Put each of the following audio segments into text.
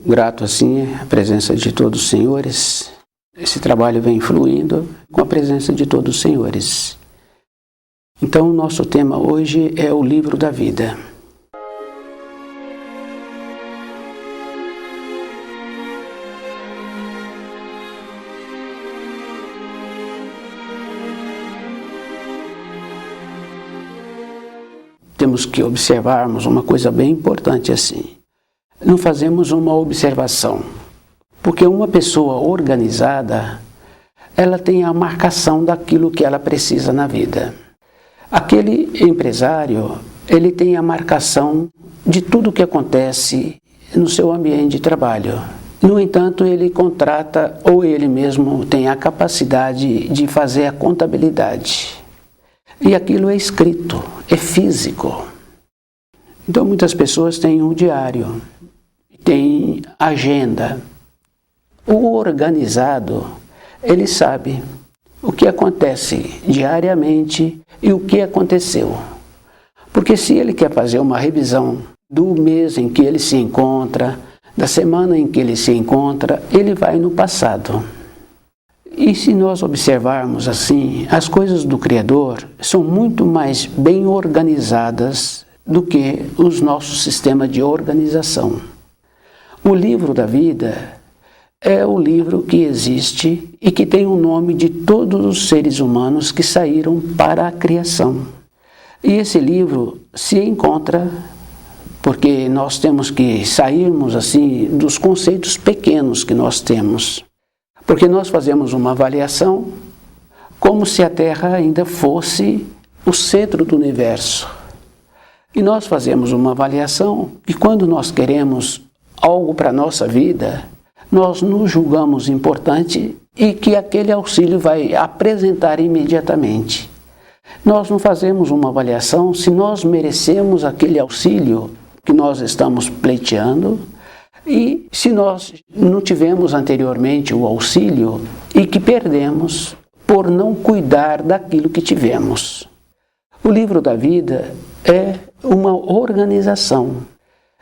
grato assim à presença de todos os senhores. Esse trabalho vem fluindo com a presença de todos os senhores. Então, o nosso tema hoje é o livro da vida. Temos que observarmos uma coisa bem importante assim. Não fazemos uma observação, porque uma pessoa organizada, ela tem a marcação daquilo que ela precisa na vida. Aquele empresário, ele tem a marcação de tudo que acontece no seu ambiente de trabalho. No entanto, ele contrata ou ele mesmo tem a capacidade de fazer a contabilidade. E aquilo é escrito, é físico. Então muitas pessoas têm um diário, têm agenda. O organizado, ele sabe o que acontece diariamente e o que aconteceu. Porque se ele quer fazer uma revisão do mês em que ele se encontra, da semana em que ele se encontra, ele vai no passado. E se nós observarmos assim, as coisas do Criador são muito mais bem organizadas do que os nossos sistemas de organização. O livro da vida é o livro que existe e que tem o nome de todos os seres humanos que saíram para a criação. E esse livro se encontra, porque nós temos que sairmos assim dos conceitos pequenos que nós temos. Porque nós fazemos uma avaliação como se a Terra ainda fosse o centro do universo. E nós fazemos uma avaliação que quando nós queremos algo para a nossa vida, nós nos julgamos importante e que aquele auxílio vai apresentar imediatamente. Nós não fazemos uma avaliação se nós merecemos aquele auxílio que nós estamos pleiteando, e se nós não tivemos anteriormente o auxílio e que perdemos por não cuidar daquilo que tivemos. O livro da vida é uma organização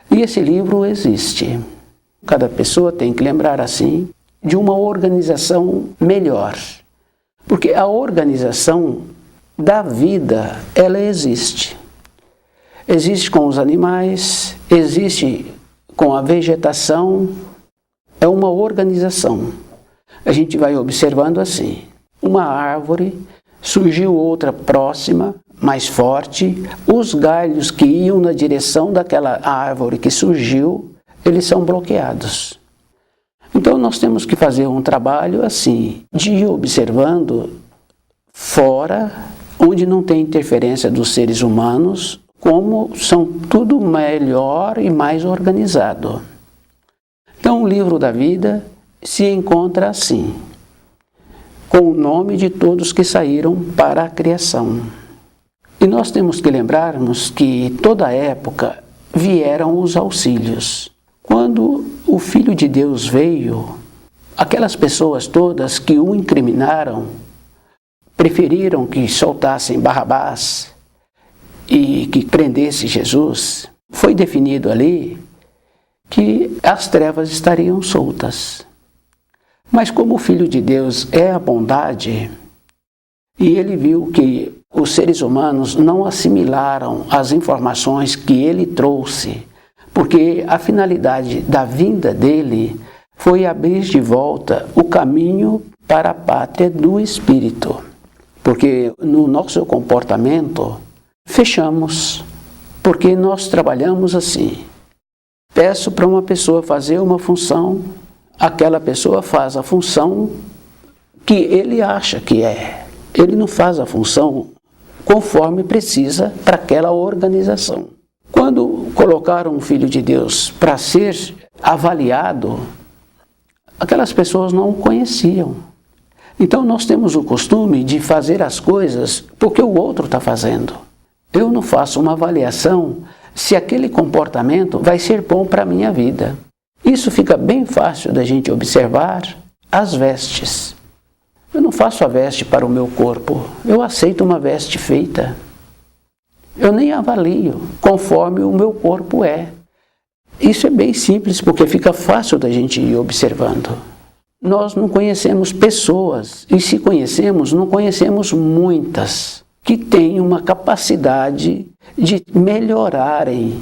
e esse livro existe. Cada pessoa tem que lembrar assim de uma organização melhor, porque a organização da vida, ela existe. Existe com os animais, existe com a vegetação, é uma organização. A gente vai observando assim, uma árvore, surgiu outra próxima, mais forte, os galhos que iam na direção daquela árvore que surgiu, eles são bloqueados. Então nós temos que fazer um trabalho assim, de ir observando fora, onde não tem interferência dos seres humanos, como são tudo melhor e mais organizado. Então o livro da vida se encontra assim, com o nome de todos que saíram para a criação. E nós temos que lembrarmos que toda época vieram os auxílios. Quando o Filho de Deus veio, aquelas pessoas todas que o incriminaram, preferiram que soltassem Barrabás e que prendesse Jesus, foi definido ali que as trevas estariam soltas. Mas como o Filho de Deus é a bondade, e ele viu que os seres humanos não assimilaram as informações que ele trouxe, porque a finalidade da vinda dele foi abrir de volta o caminho para a pátria do Espírito. Porque no nosso comportamento, fechamos, porque nós trabalhamos assim. Peço para uma pessoa fazer uma função, aquela pessoa faz a função que ele acha que é. Ele não faz a função conforme precisa para aquela organização. Quando colocaram o Filho de Deus para ser avaliado, aquelas pessoas não o conheciam. Então nós temos o costume de fazer as coisas porque o outro está fazendo. Eu não faço uma avaliação se aquele comportamento vai ser bom para a minha vida. Isso fica bem fácil da gente observar as vestes. Eu não faço a veste para o meu corpo, eu aceito uma veste feita. Eu nem avalio conforme o meu corpo é. Isso é bem simples, porque fica fácil da gente ir observando. Nós não conhecemos pessoas, e se conhecemos, não conhecemos muitas, que têm uma capacidade de melhorarem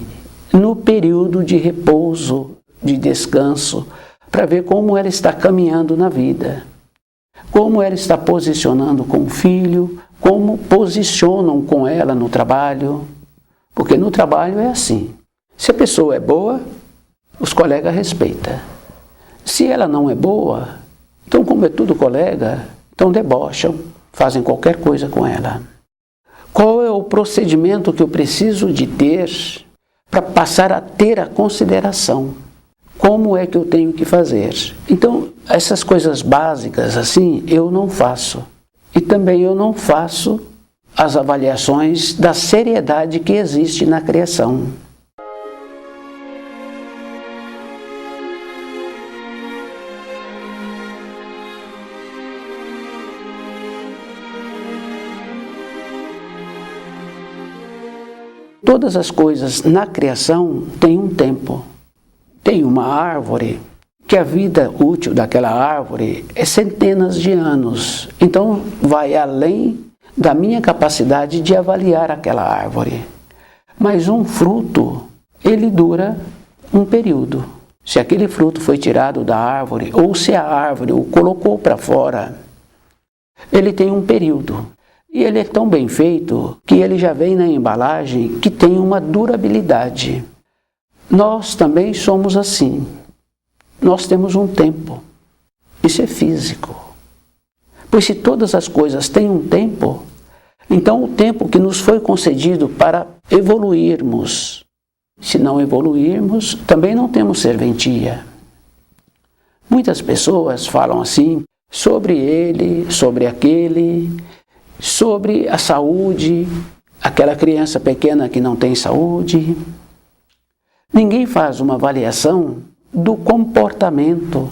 no período de repouso, de descanso, para ver como ela está caminhando na vida, como ela está posicionando com o filho, como posicionam com ela no trabalho, porque no trabalho é assim. Se a pessoa é boa, os colegas respeitam. Se ela não é boa, então como é tudo colega, então debocham, fazem qualquer coisa com ela. Qual é o procedimento que eu preciso de ter para passar a ter a consideração? Como é que eu tenho que fazer? Então, essas coisas básicas assim, eu não faço. E também eu não faço as avaliações da seriedade que existe na criação. Todas as coisas na criação têm um tempo. Tem uma árvore que a vida útil daquela árvore é centenas de anos. Então vai além da minha capacidade de avaliar aquela árvore. Mas um fruto, ele dura um período. Se aquele fruto foi tirado da árvore, ou se a árvore o colocou para fora, ele tem um período. E ele é tão bem feito que ele já vem na embalagem que tem uma durabilidade. Nós também somos assim. Nós temos um tempo. Isso é físico. Pois se todas as coisas têm um tempo, então o tempo que nos foi concedido para evoluirmos, se não evoluirmos, também não temos serventia. Muitas pessoas falam assim sobre ele, sobre aquele, sobre a saúde, aquela criança pequena que não tem saúde. Ninguém faz uma avaliação do comportamento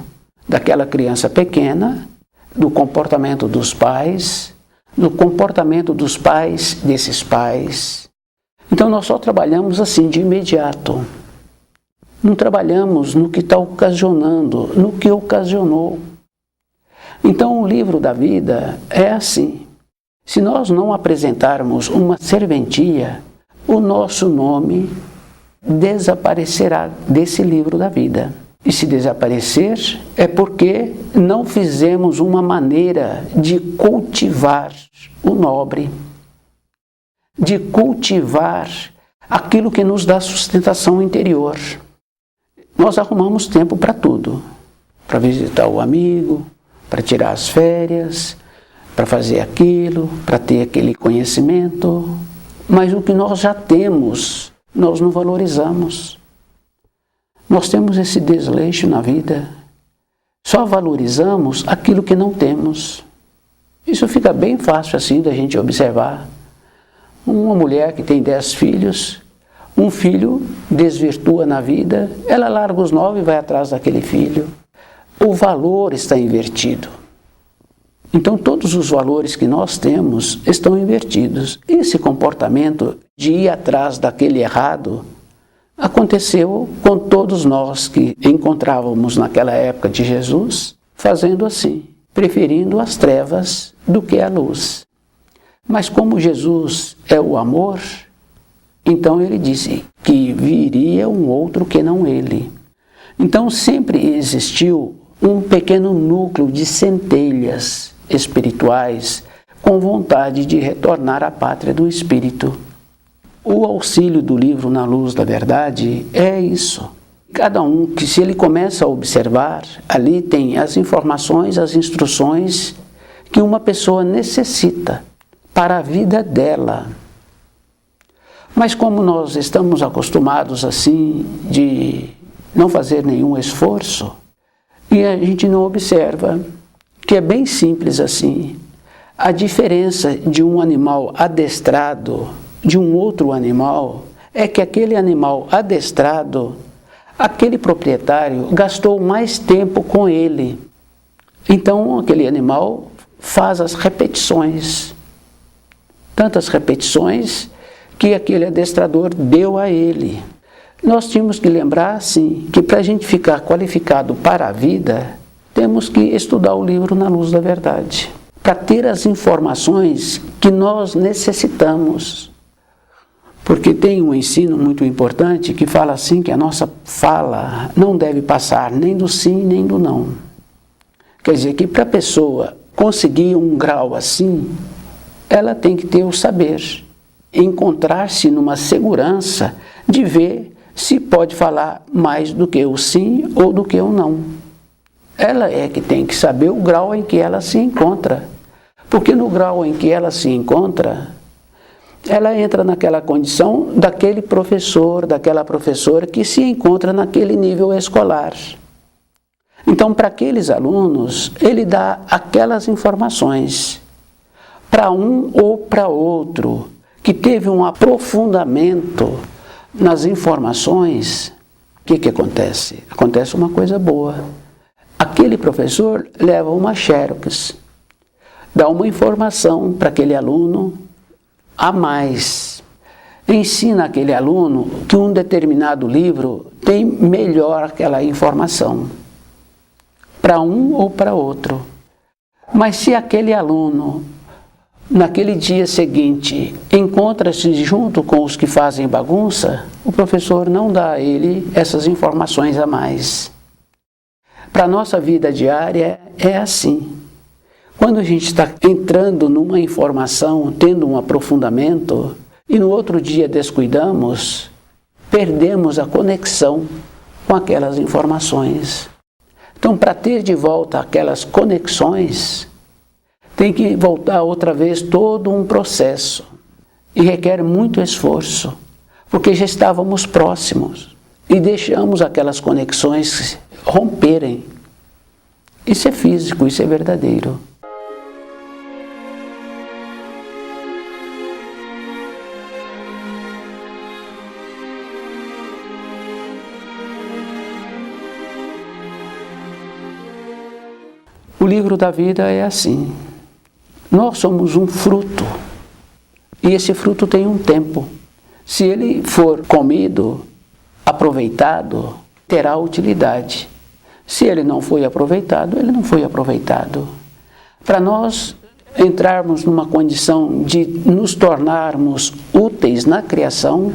daquela criança pequena, do comportamento dos pais, do comportamento dos pais desses pais. Então nós só trabalhamos assim de imediato. Não trabalhamos no que está ocasionando, no que ocasionou. Então o livro da vida é assim. Se nós não apresentarmos uma serventia, o nosso nome desaparecerá desse livro da vida. E se desaparecer, é porque não fizemos uma maneira de cultivar o nobre, de cultivar aquilo que nos dá sustentação interior. Nós arrumamos tempo para tudo, para visitar o amigo, para tirar as férias, para fazer aquilo, para ter aquele conhecimento, mas o que nós já temos, nós não valorizamos. Nós temos esse desleixo na vida. Só valorizamos aquilo que não temos. Isso fica bem fácil assim da gente observar. Uma mulher que tem 10 filhos, um filho desvirtua na vida, ela larga os 9 e vai atrás daquele filho. O valor está invertido. Então todos os valores que nós temos estão invertidos. Esse comportamento de ir atrás daquele errado aconteceu com todos nós que encontrávamos naquela época de Jesus, fazendo assim, preferindo as trevas do que a luz. Mas como Jesus é o amor, então ele disse que viria um outro que não ele. Então sempre existiu um pequeno núcleo de centelhas espirituais com vontade de retornar à pátria do Espírito. O auxílio do livro Na Luz da Verdade é isso. Cada um que, se ele começa a observar, ali tem as informações, as instruções que uma pessoa necessita para a vida dela. Mas como nós estamos acostumados assim de não fazer nenhum esforço, e a gente não observa que é bem simples assim, a diferença de um animal adestrado de um outro animal é que aquele animal adestrado, aquele proprietário gastou mais tempo com ele. Então aquele animal faz as repetições, tantas repetições que aquele adestrador deu a ele. Nós tínhamos que lembrar, sim, que para a gente ficar qualificado para a vida, temos que estudar o livro Na Luz da Verdade, para ter as informações que nós necessitamos. Porque tem um ensino muito importante que fala assim que a nossa fala não deve passar nem do sim nem do não. Quer dizer que para a pessoa conseguir um grau assim, ela tem que ter o saber, encontrar-se numa segurança de ver se pode falar mais do que o sim ou do que o não. Ela é que tem que saber o grau em que ela se encontra. Porque no grau em que ela se encontra, ela entra naquela condição daquele professor, daquela professora que se encontra naquele nível escolar. Então, para aqueles alunos, ele dá aquelas informações. Para um ou para outro, que teve um aprofundamento nas informações, o que acontece? Acontece uma coisa boa. Aquele professor leva uma xerox, dá uma informação para aquele aluno a mais. Ensina aquele aluno que um determinado livro tem melhor aquela informação, para um ou para outro. Mas se aquele aluno, naquele dia seguinte, encontra-se junto com os que fazem bagunça, o professor não dá a ele essas informações a mais. Para a nossa vida diária é assim. Quando a gente está entrando numa informação, tendo um aprofundamento, e no outro dia descuidamos, perdemos a conexão com aquelas informações. Então, para ter de volta aquelas conexões, tem que voltar outra vez todo um processo. E requer muito esforço, porque já estávamos próximos e deixamos aquelas conexões romperem. Isso é físico, isso é verdadeiro. O livro da vida é assim. Nós somos um fruto. E esse fruto tem um tempo. Se ele for comido, aproveitado, terá utilidade. Se ele não foi aproveitado, ele não foi aproveitado. Para nós entrarmos numa condição de nos tornarmos úteis na criação,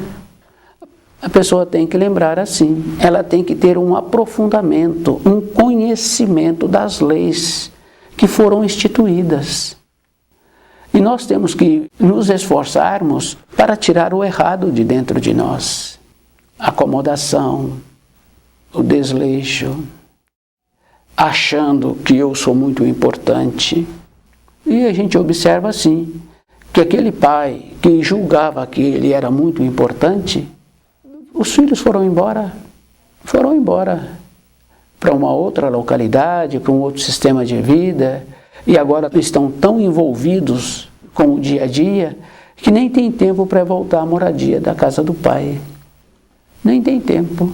a pessoa tem que lembrar assim, ela tem que ter um aprofundamento, um conhecimento das leis que foram instituídas. E nós temos que nos esforçarmos para tirar o errado de dentro de nós. A acomodação, o desleixo, achando que eu sou muito importante. E a gente observa assim, que aquele pai que julgava que ele era muito importante, os filhos foram embora para uma outra localidade, para um outro sistema de vida, e agora estão tão envolvidos com o dia a dia, que nem tem tempo para voltar à moradia da casa do pai. Nem tem tempo.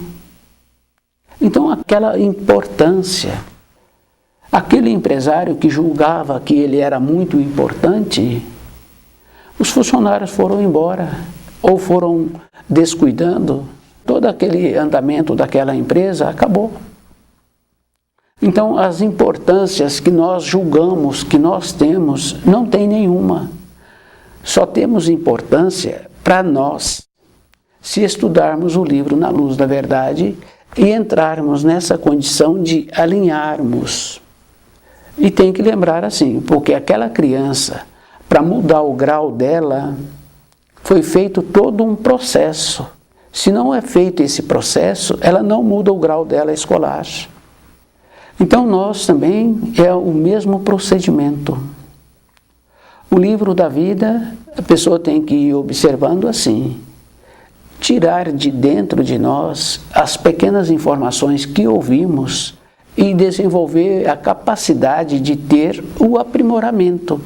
Então aquela importância, aquele empresário que julgava que ele era muito importante, os funcionários foram embora, ou foram descuidando, todo aquele andamento daquela empresa acabou. Então, as importâncias que nós julgamos que nós temos, não tem nenhuma. Só temos importância para nós, se estudarmos o livro Na Luz da Verdade e entrarmos nessa condição de alinharmos. E tem que lembrar assim, porque aquela criança, para mudar o grau dela, foi feito todo um processo. Se não é feito esse processo, ela não muda o grau dela escolar. Então nós também é o mesmo procedimento. O livro da vida, a pessoa tem que ir observando assim, tirar de dentro de nós as pequenas informações que ouvimos e desenvolver a capacidade de ter o aprimoramento.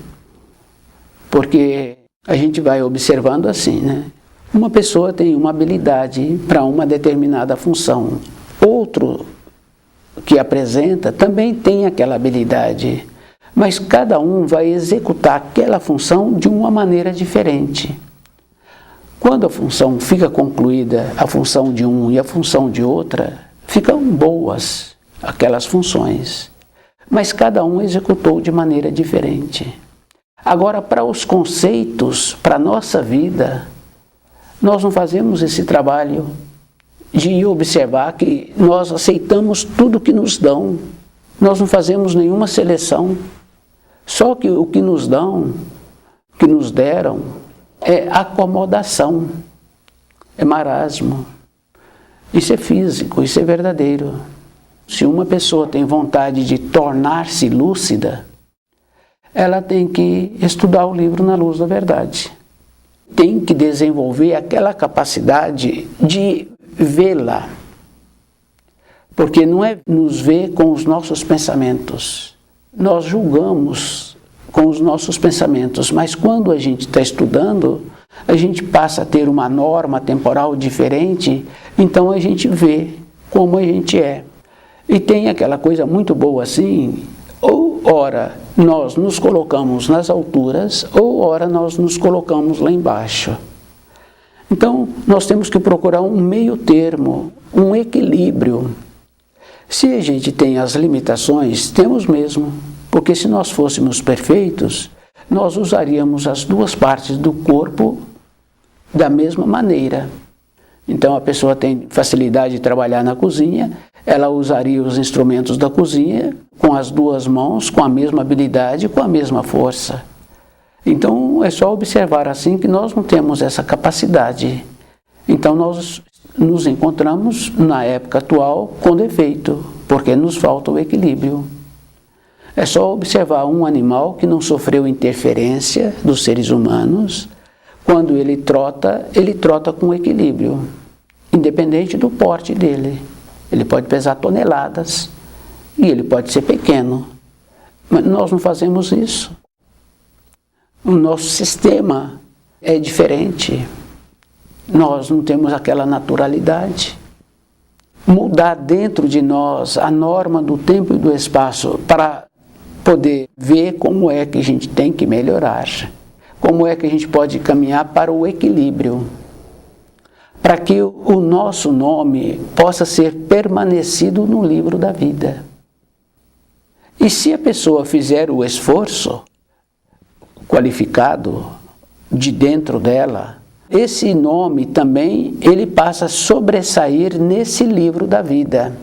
Porque a gente vai observando assim, né? Uma pessoa tem uma habilidade para uma determinada função. Outro que apresenta também tem aquela habilidade. Mas cada um vai executar aquela função de uma maneira diferente. Quando a função fica concluída, a função de um e a função de outra, ficam boas aquelas funções, mas cada um executou de maneira diferente. Agora, para os conceitos, para a nossa vida, nós não fazemos esse trabalho de observar que nós aceitamos tudo que nos dão. Nós não fazemos nenhuma seleção. Só que o que nos dão, que nos deram, é acomodação, é marasmo. Isso é físico, isso é verdadeiro. Se uma pessoa tem vontade de tornar-se lúcida, ela tem que estudar o livro Na Luz da Verdade. Tem que desenvolver aquela capacidade de vê-la. Porque não é nos ver com os nossos pensamentos. Nós julgamos com os nossos pensamentos, mas quando a gente está estudando, a gente passa a ter uma norma temporal diferente, então a gente vê como a gente é. E tem aquela coisa muito boa assim, ou ora nós nos colocamos nas alturas, ou ora nós nos colocamos lá embaixo. Então, nós temos que procurar um meio termo, um equilíbrio. Se a gente tem as limitações, temos mesmo, porque se nós fôssemos perfeitos, nós usaríamos as duas partes do corpo da mesma maneira. Então, a pessoa tem facilidade de trabalhar na cozinha, ela usaria os instrumentos da cozinha com as duas mãos, com a mesma habilidade, com a mesma força. Então, é só observar assim que nós não temos essa capacidade. Então, nós nos encontramos, na época atual, com defeito, porque nos falta o equilíbrio. É só observar um animal que não sofreu interferência dos seres humanos. Quando ele trota com equilíbrio, independente do porte dele. Ele pode pesar toneladas e ele pode ser pequeno. Mas nós não fazemos isso. O nosso sistema é diferente. Nós não temos aquela naturalidade. Mudar dentro de nós a norma do tempo e do espaço para poder ver como é que a gente tem que melhorar. Como é que a gente pode caminhar para o equilíbrio. Para que o nosso nome possa ser permanecido no livro da vida. E se a pessoa fizer o esforço qualificado de dentro dela, esse nome também ele passa a sobressair nesse livro da vida.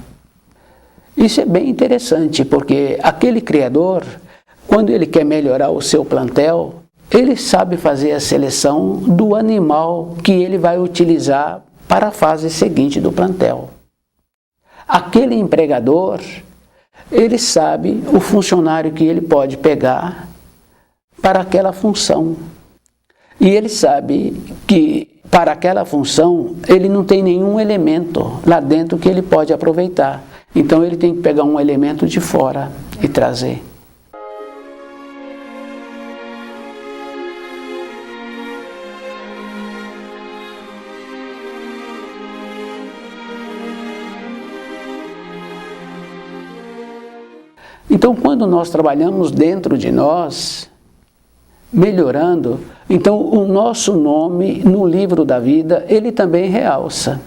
Isso é bem interessante, porque aquele criador, quando ele quer melhorar o seu plantel, ele sabe fazer a seleção do animal que ele vai utilizar para a fase seguinte do plantel. Aquele empregador, ele sabe o funcionário que ele pode pegar para aquela função. E ele sabe que para aquela função ele não tem nenhum elemento lá dentro que ele pode aproveitar. Então ele tem que pegar um elemento de fora e trazer. Então, quando nós trabalhamos dentro de nós, melhorando, então o nosso nome no livro da vida, ele também realça.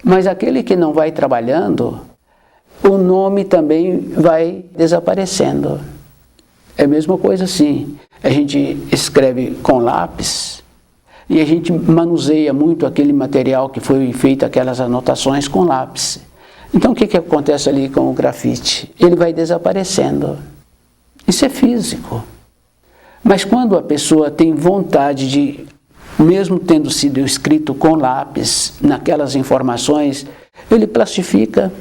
Mas aquele que não vai trabalhando, o nome também vai desaparecendo. É a mesma coisa assim, a gente escreve com lápis e a gente manuseia muito aquele material que foi feito, aquelas anotações com lápis. Então o que acontece ali com o grafite? Ele vai desaparecendo. Isso é físico. Mas quando a pessoa tem vontade de, mesmo tendo sido escrito com lápis, naquelas informações, ele plastifica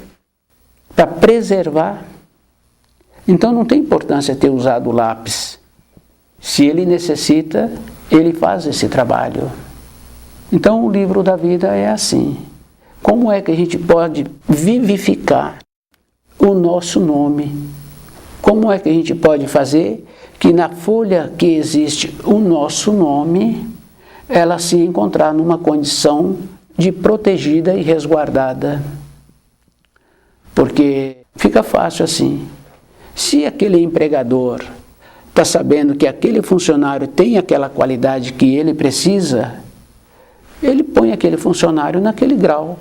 para preservar. Então não tem importância ter usado o lápis. Se ele necessita, ele faz esse trabalho. Então o livro da vida é assim. Como é que a gente pode vivificar o nosso nome? Como é que a gente pode fazer que na folha que existe o nosso nome, ela se encontrar numa condição de protegida e resguardada? Porque fica fácil assim. Se aquele empregador está sabendo que aquele funcionário tem aquela qualidade que ele precisa, ele põe aquele funcionário naquele grau.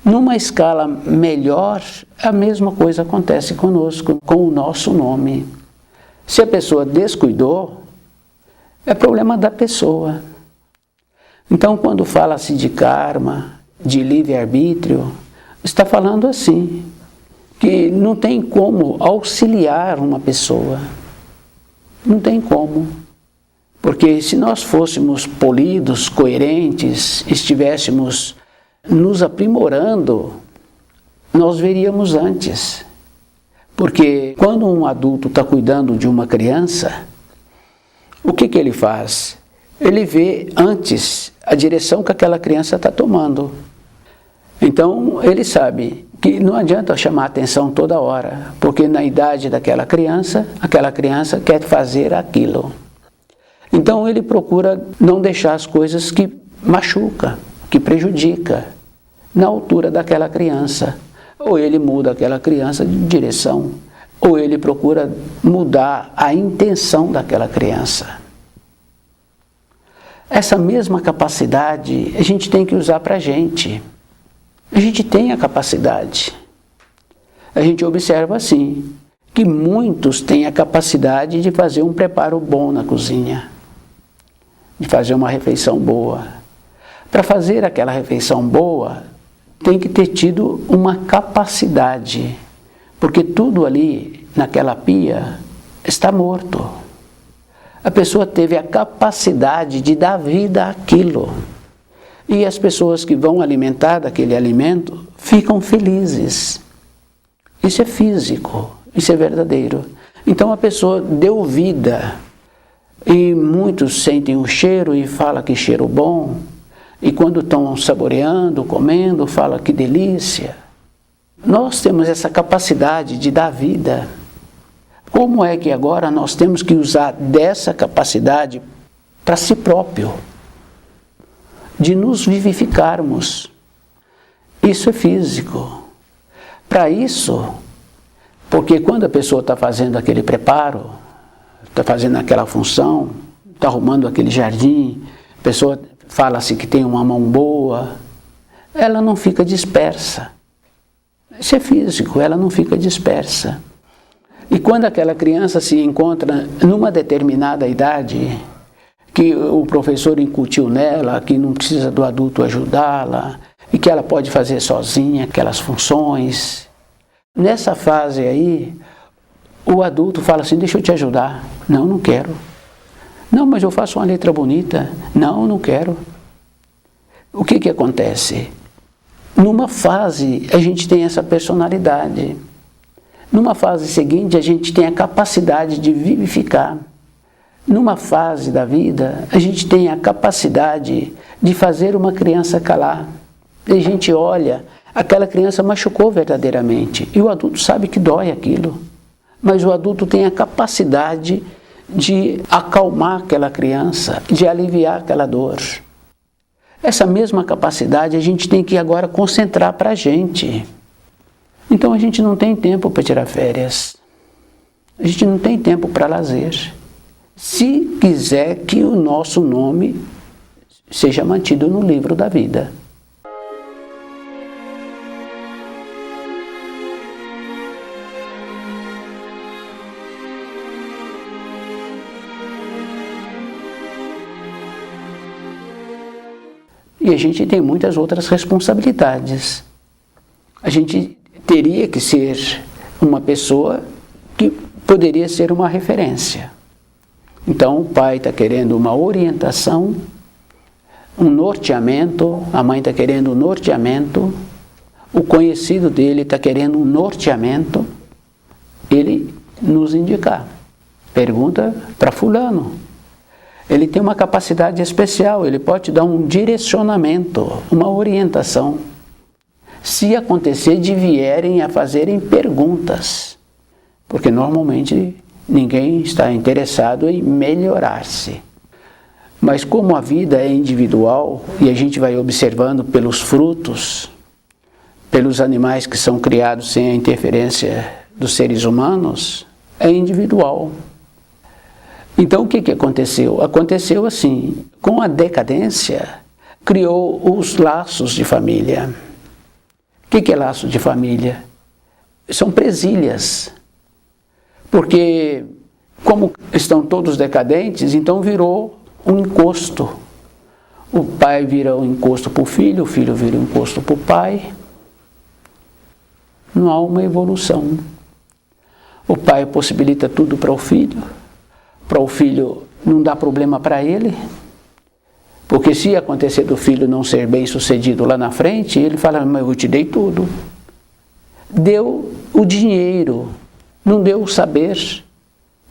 Numa escala melhor, a mesma coisa acontece conosco, com o nosso nome. Se a pessoa descuidou, é problema da pessoa. Então, quando fala-se de karma, de livre-arbítrio, está falando assim, que não tem como auxiliar uma pessoa. Não tem como. Porque se nós fôssemos polidos, coerentes, estivéssemos nos aprimorando, nós veríamos antes. Porque quando um adulto está cuidando de uma criança, o que ele faz? Ele vê antes a direção que aquela criança está tomando. Então, ele sabe que não adianta chamar a atenção toda hora, porque na idade daquela criança, aquela criança quer fazer aquilo. Então, ele procura não deixar as coisas que machucam, que prejudicam, na altura daquela criança. Ou ele muda aquela criança de direção, ou ele procura mudar a intenção daquela criança. Essa mesma capacidade a gente tem que usar para a gente. A gente tem a capacidade. A gente observa assim, que muitos têm a capacidade de fazer um preparo bom na cozinha, de fazer uma refeição boa. Para fazer aquela refeição boa, tem que ter tido uma capacidade, porque tudo ali, naquela pia, está morto. A pessoa teve a capacidade de dar vida àquilo. E as pessoas que vão alimentar daquele alimento ficam felizes. Isso é físico, isso é verdadeiro. Então a pessoa deu vida. E muitos sentem o cheiro e falam que cheiro bom. E quando estão saboreando, comendo, falam que delícia. Nós temos essa capacidade de dar vida. Como é que agora nós temos que usar dessa capacidade para si próprio? De nos vivificarmos. Isso é físico. Para isso, porque quando a pessoa está fazendo aquele preparo, está fazendo aquela função, está arrumando aquele jardim, a pessoa fala-se que tem uma mão boa, ela não fica dispersa. Isso é físico, ela não fica dispersa. E quando aquela criança se encontra numa determinada idade, que o professor incutiu nela, que não precisa do adulto ajudá-la, e que ela pode fazer sozinha aquelas funções. Nessa fase aí, o adulto fala assim, deixa eu te ajudar. Não, não quero. Não, mas eu faço uma letra bonita. Não, não quero. O que acontece? Numa fase, a gente tem essa personalidade. Numa fase seguinte, a gente tem a capacidade de vivificar. Numa fase da vida, a gente tem a capacidade de fazer uma criança calar. E a gente olha, aquela criança machucou verdadeiramente. E o adulto sabe que dói aquilo. Mas o adulto tem a capacidade de acalmar aquela criança, de aliviar aquela dor. Essa mesma capacidade a gente tem que agora concentrar para a gente. Então a gente não tem tempo para tirar férias. A gente não tem tempo para lazer. Se quiser que o nosso nome seja mantido no livro da vida. E a gente tem muitas outras responsabilidades. A gente teria que ser uma pessoa que poderia ser uma referência. Então o pai está querendo uma orientação, um norteamento, a mãe está querendo um norteamento, o conhecido dele está querendo um norteamento, ele nos indicar. Pergunta para fulano. Ele tem uma capacidade especial, ele pode dar um direcionamento, uma orientação. Se acontecer de vierem a fazerem perguntas, porque normalmente ninguém está interessado em melhorar-se. Mas como a vida é individual e a gente vai observando pelos frutos, pelos animais que são criados sem a interferência dos seres humanos, é individual. Então o que aconteceu? Aconteceu assim, com a decadência, criou os laços de família. O que é laço de família? São presilhas. Porque, como estão todos decadentes, então virou um encosto. O pai vira um encosto para o filho vira um encosto para o pai. Não há uma evolução. O pai possibilita tudo para o filho não dá problema para ele, porque se acontecer do filho não ser bem sucedido lá na frente, ele fala, mas eu te dei tudo. Deu o dinheiro, não deu o saber,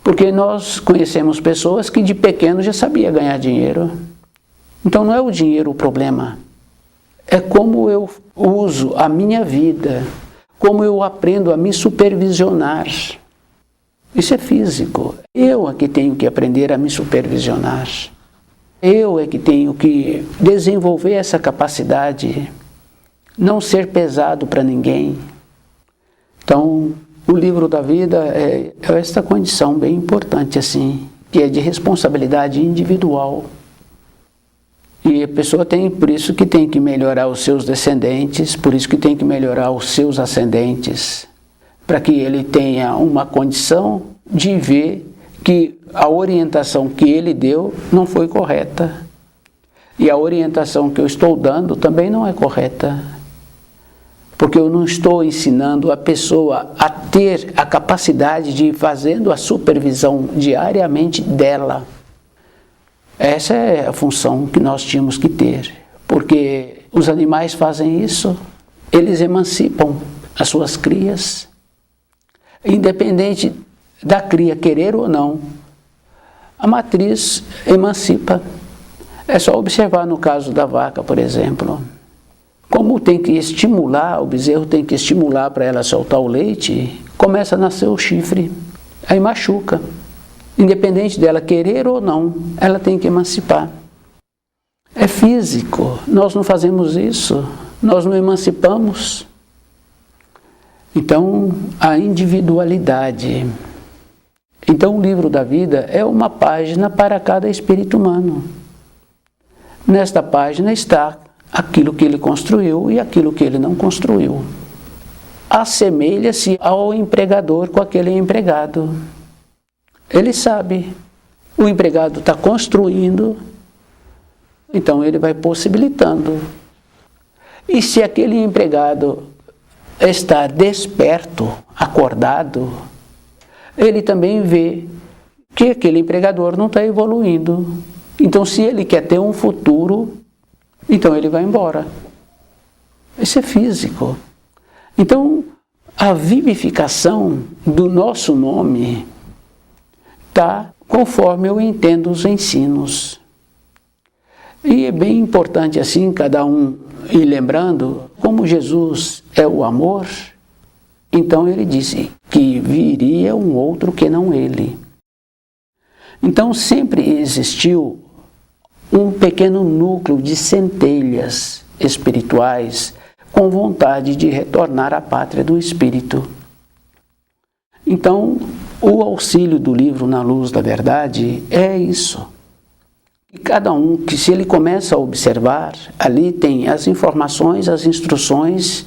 porque nós conhecemos pessoas que de pequeno já sabia ganhar dinheiro. Então não é o dinheiro o problema, é como eu uso a minha vida, como eu aprendo a me supervisionar. Isso é físico. Eu é que tenho que aprender a me supervisionar. Eu é que tenho que desenvolver essa capacidade, não ser pesado para ninguém. Então, o livro da vida é esta condição bem importante, assim, que é de responsabilidade individual. E a pessoa tem, por isso que tem que melhorar os seus descendentes, por isso que tem que melhorar os seus ascendentes, para que ele tenha uma condição de ver que a orientação que ele deu não foi correta. E a orientação que eu estou dando também não é correta. Porque eu não estou ensinando a pessoa a ter a capacidade de ir fazendo a supervisão diariamente dela. Essa é a função que nós tínhamos que ter. Porque os animais fazem isso, eles emancipam as suas crias. Independente da cria querer ou não, a matriz emancipa. É só observar no caso da vaca, por exemplo. Como tem que estimular, o bezerro tem que estimular para ela soltar o leite, começa a nascer o chifre, aí machuca. Independente dela querer ou não, ela tem que emancipar. É físico, nós não fazemos isso, nós não emancipamos. Então, a individualidade. Então, o livro da vida é uma página para cada espírito humano. Nesta página está aquilo que ele construiu e aquilo que ele não construiu. Assemelha-se ao empregador com aquele empregado. Ele sabe, o empregado está construindo, então ele vai possibilitando. E se aquele empregado está desperto, acordado, ele também vê que aquele empregador não está evoluindo. Então, se ele quer ter um futuro, então ele vai embora. Isso é físico. Então, a vivificação do nosso nome está conforme eu entendo os ensinos. E é bem importante assim, cada um ir lembrando, como Jesus é o amor, então ele disse que viria um outro que não ele. Então sempre existiu um pequeno núcleo de centelhas espirituais com vontade de retornar à pátria do Espírito. Então, o auxílio do livro Na Luz da Verdade é isso. E cada um, que se ele começa a observar, ali tem as informações, as instruções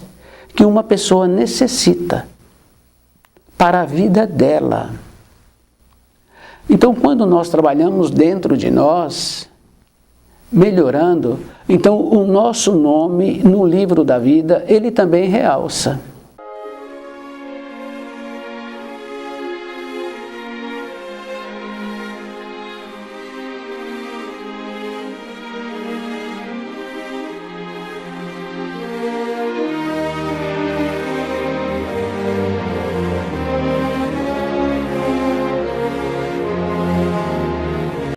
que uma pessoa necessita para a vida dela. Então, quando nós trabalhamos dentro de nós, melhorando, então o nosso nome no livro da vida, ele também realça.